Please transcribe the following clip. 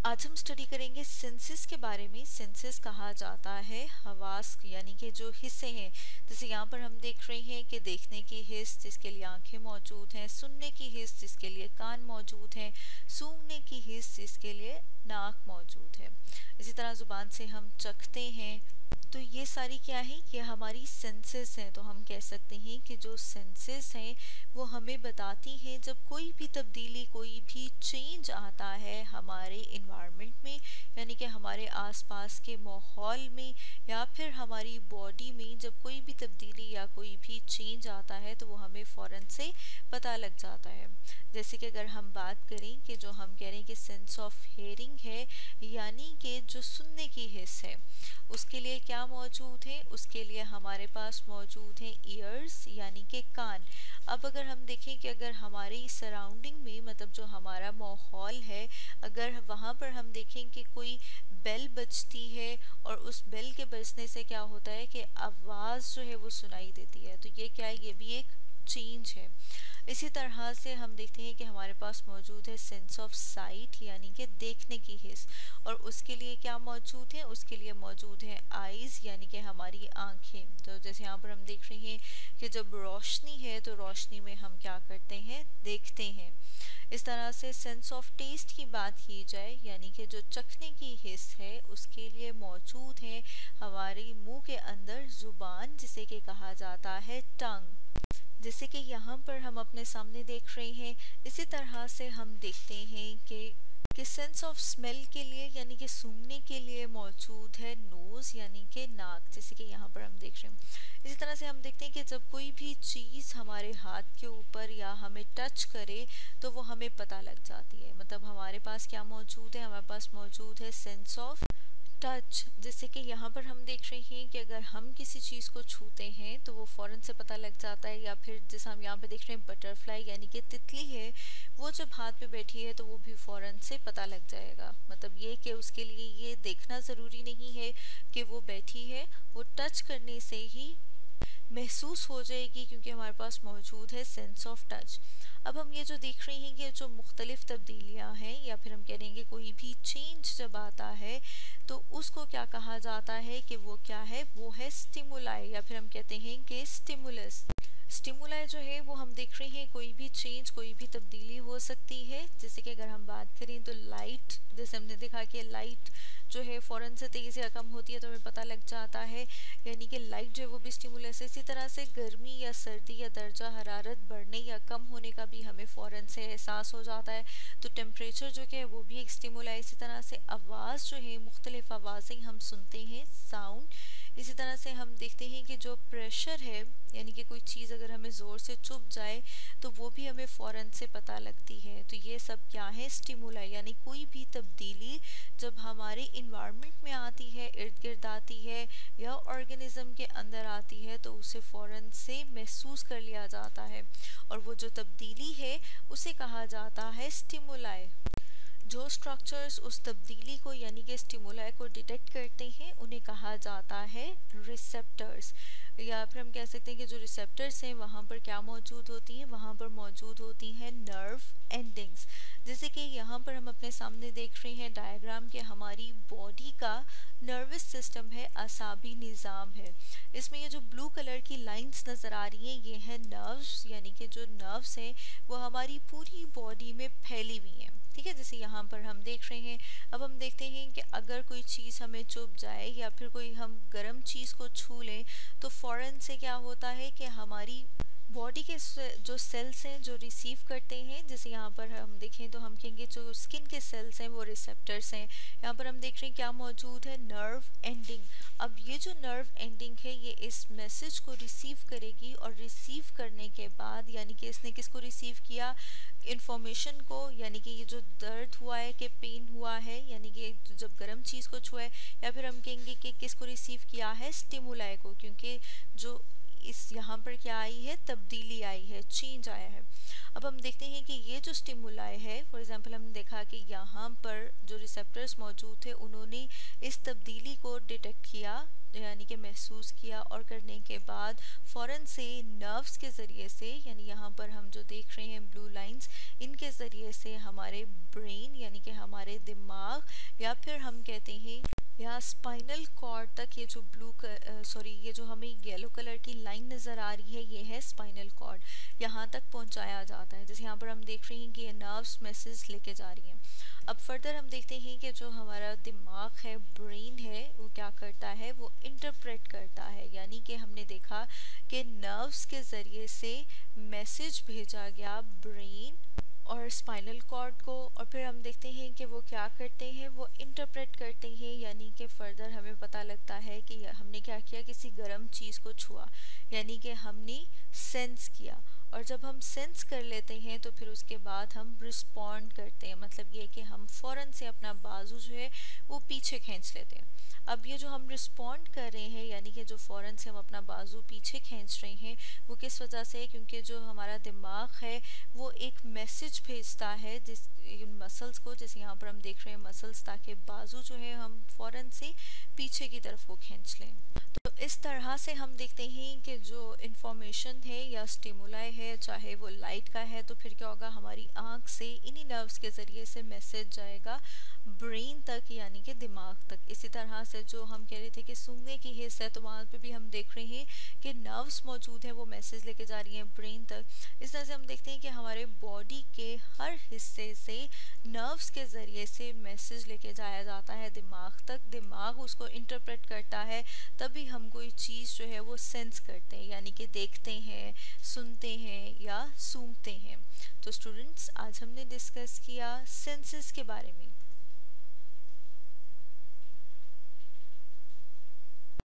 आज हम स्टडी करेंगे सेंसेस के बारे में। सेंसेस कहा जाता है हवास यानी कि जो हिस्से हैं। जैसे यहाँ पर हम देख रहे हैं कि देखने की हिस्स जिसके लिए आंखें मौजूद हैं, सुनने की हिस्स जिसके लिए कान मौजूद हैं, सूंघने की हिस्स जिसके लिए नाक मौजूद है। इसी तरह जुबान से हम चखते हैं। तो ये सारी क्या है, ये हमारी सेंसेस हैं। तो हम कह सकते हैं कि जो सेंसेस हैं वो हमें बताती हैं जब कोई भी तब्दीली, कोई भी चेंज आता है हमारे इन्वायरमेंट में, यानी कि हमारे आसपास के माहौल में या फिर हमारी बॉडी में जब कोई भी तब्दीली या कोई भी चेंज आता है तो वो हमें फ़ौरन से पता लग जाता है। जैसे कि अगर हम बात करें कि जो हम कह रहे हैं कि सेंस ऑफ हेयरिंग है, यानी कि जो सुनने की हिस्स है, उसके लिए क्या मौजूद है, उसके लिए हमारे पास मौजूद है ईयर्स यानी कि कान। अब अगर हम देखें कि अगर हमारी सराउंडिंग में मतलब जो हमारा माहौल है, अगर वहाँ पर हम देखें कि कोई बेल बजती है और उस बेल के बजने से क्या होता है कि आवाज़ जो है वो सुनाई देती है, तो ये क्या है, ये भी एक चेंज है। इसी तरह से हम देखते हैं कि हमारे पास मौजूद है सेंस ऑफ साइट यानी कि देखने की हिस्स, और उसके लिए क्या मौजूद है, उसके लिए मौजूद है आईज यानी कि हमारी आंखें। तो जैसे यहाँ पर हम देख रहे हैं कि जब रोशनी है तो रोशनी में हम क्या करते हैं, देखते हैं। इस तरह से सेंस ऑफ टेस्ट की बात की जाए यानी कि जो चखने की हिस्स है, उसके लिए मौजूद है हमारे मुंह के अंदर जुबान जिसे कि कहा जाता है टंग, जैसे कि यहाँ पर हम अपने सामने देख रहे हैं। इसी तरह से हम देखते हैं कि सेंस ऑफ स्मेल के लिए यानी कि सूंघने के लिए मौजूद है नोज यानी कि नाक, जैसे कि यहाँ पर हम देख रहे हैं। इसी तरह से हम देखते हैं कि जब कोई भी चीज़ हमारे हाथ के ऊपर या हमें टच करे तो वो हमें पता लग जाती है। मतलब हमारे पास क्या मौजूद है, हमारे पास मौजूद है सेंस ऑफ टच। जैसे कि यहाँ पर हम देख रहे हैं कि अगर हम किसी चीज़ को छूते हैं तो वो फ़ौरन से पता लग जाता है, या फिर जैसे हम यहाँ पे देख रहे हैं बटरफ्लाई यानी कि तितली है, वो जब हाथ पे बैठी है तो वो भी फ़ौरन से पता लग जाएगा। मतलब ये कि उसके लिए ये देखना ज़रूरी नहीं है कि वो बैठी है, वो टच करने से ही महसूस हो जाएगी क्योंकि हमारे पास मौजूद है सेंस ऑफ टच। अब हम ये जो देख रहे हैं कि जो मुख्तलिफ तब्दीलियां हैं या फिर हम कह रहे हैं कि कोई भी चेंज जब आता है तो उसको क्या कहा जाता है कि वो क्या है, वो है स्टिमुलाई, या फिर हम कहते हैं कि स्टिमुलस। स्टिमुलाई जो है वो हम देख रहे हैं कोई भी चेंज, कोई भी तब्दीली हो सकती है। जैसे कि अगर हम बात करें तो लाइट, जैसे हमने देखा कि लाइट जो है फ़ौरन से तेज़ी या कम होती है तो हमें पता लग जाता है, यानी कि लाइट जो है वो भी स्टिमुलस है। इसी तरह से गर्मी या सर्दी या दर्जा हरारत बढ़ने या कम होने का भी हमें फ़ौरन से एहसास हो जाता है, तो टेम्परेचर जो है वो भी एक स्टिमुला है। इसी तरह से आवाज़ जो है, मुख्तलिफ आवाज़ें हम सुनते हैं, साउंड। इसी तरह से हम देखते हैं कि जो प्रेशर है यानी कि कोई चीज़ अगर हमें ज़ोर से चुभ जाए तो वो भी हमें फ़ौरन से पता लगती है। तो ये सब क्या है, स्टिमुला, यानी कोई भी तब्दीली जब हमारे इन्वायरमेंट में आती है, इर्द गिर्द आती है या ऑर्गेनिज्म के अंदर आती है तो उसे फ़ौरन से महसूस कर लिया जाता है, और वो जो तब्दीली है उसे कहा जाता है स्टिमुलाई। जो स्ट्रक्चर्स उस तब्दीली को यानी कि स्टिमुलाई को डिटेक्ट करते हैं उन्हें कहा जाता है रिसेप्टर्स, या फिर हम कह सकते हैं कि जो रिसेप्टर्स हैं वहाँ पर क्या मौजूद होती हैं, वहाँ पर मौजूद होती हैं नर्व एंडिंग्स। जैसे कि यहाँ पर हम अपने सामने देख रहे हैं डायग्राम के हमारी बॉडी का नर्वस सिस्टम है, असाबी निज़ाम है। इसमें ये जो ब्लू कलर की लाइंस नज़र आ रही हैं ये हैं नर्व्स, यानी कि जो नर्व्स हैं वो हमारी पूरी बॉडी में फैली हुई हैं। ठीक है, जैसे यहाँ पर हम देख रहे हैं। अब हम देखते हैं कि अगर कोई चीज़ हमें चुभ जाए या फिर कोई हम गर्म चीज़ को छू लें तो फ़ौरन से क्या होता है कि हमारी बॉडी के जो सेल्स हैं जो रिसीव करते हैं, जैसे यहाँ पर हम देखें तो हम कहेंगे जो स्किन के सेल्स हैं वो रिसेप्टर्स हैं। यहाँ पर हम देख रहे हैं क्या मौजूद है, नर्व एंडिंग। अब ये जो नर्व एंडिंग है ये इस मैसेज को रिसीव करेगी, और रिसीव करने के बाद यानी कि इसने किसको रिसीव किया, इंफॉर्मेशन को, यानी कि ये जो दर्द हुआ है कि पेन हुआ है, यानी कि जब गर्म चीज़ को छुआ है, या फिर हम कहेंगे कि किसको रिसीव किया है, स्टिमुलाई को, क्योंकि जो इस यहाँ पर क्या आई है, तब्दीली आई है, चेंज आया है। अब हम देखते हैं कि ये जो स्टिमुलाई है, फॉर एग्जांपल हमने देखा कि यहाँ पर जो रिसेप्टर्स मौजूद थे उन्होंने इस तब्दीली को डिटेक्ट किया यानी कि महसूस किया, और करने के बाद फ़ौरन से नर्व्स के ज़रिए से, यानी यहाँ पर हम जो देख रहे हैं ब्लू लाइंस, इनके ज़रिए से हमारे ब्रेन यानी कि हमारे दिमाग या फिर हम कहते हैं या स्पाइनल कॉर्ड तक, ये जो ये जो हमें येलो कलर की लाइन नज़र आ रही है ये है स्पाइनल कॉर्ड, यहाँ तक पहुँचाया जाता है। जैसे यहाँ पर हम देख रहे हैं कि ये नर्व्स मैसेज लेके जा रही हैं। अब फर्दर हम देखते हैं कि जो हमारा दिमाग है, ब्रेन है, वो क्या करता है, वो इंटरप्रेट करता है। यानी कि हमने देखा कि नर्व्स के ज़रिए से मैसेज भेजा गया ब्रेन और स्पाइनल कॉर्ड को, और फिर हम देखते हैं कि वो क्या करते हैं, वो इंटरप्रेट करते हैं। यानी कि फर्दर हमें पता लगता है कि हमने क्या किया, किसी गर्म चीज़ को छुआ, यानी कि हमने सेंस किया। और जब हम सेंस कर लेते हैं तो फिर उसके बाद हम रिस्पॉन्ड करते हैं, मतलब ये कि हम फ़ौरन से अपना बाजू जो है वो पीछे खींच लेते हैं। अब ये जो हम रिस्पॉन्ड कर रहे हैं, यानी कि जो फ़ौरन से हम अपना बाजू पीछे खींच रहे हैं, वो किस वजह से है, क्योंकि जो हमारा दिमाग है वो एक मैसेज भेजता है जिस मसल्स को, जैसे यहाँ पर हम देख रहे हैं मसल्स, ताकि बाजू जो है हम फ़ौरन से पीछे की तरफ वो खींच लें। तो इस तरह से हम देखते हैं कि जो इन्फॉर्मेशन है या स्टिमुलाई है, चाहे वो लाइट का है, तो फिर क्या होगा, हमारी आँख से इन्हीं नर्व्स के ज़रिए से मैसेज जाएगा ब्रेन तक, यानी कि दिमाग तक। इसी तरह से जो हम कह रहे थे कि सूंघने की हिस्सा है, तो वहाँ पे भी हम देख रहे हैं कि नर्व्स मौजूद हैं, वो मैसेज लेके जा रही हैं ब्रेन तक। इस तरह से हम देखते हैं कि हमारे बॉडी के हर हिस्से से नर्व्स के ज़रिए से मैसेज लेके जाया जाता है दिमाग तक। दिमाग उसको इंटरप्रेट करता है, तभी हम कोई चीज़ जो है वो सेंस करते हैं, यानी कि देखते हैं, सुनते हैं या सूंघते हैं। तो स्टूडेंट्स, आज हमने डिस्कस किया सेंसेस के बारे में।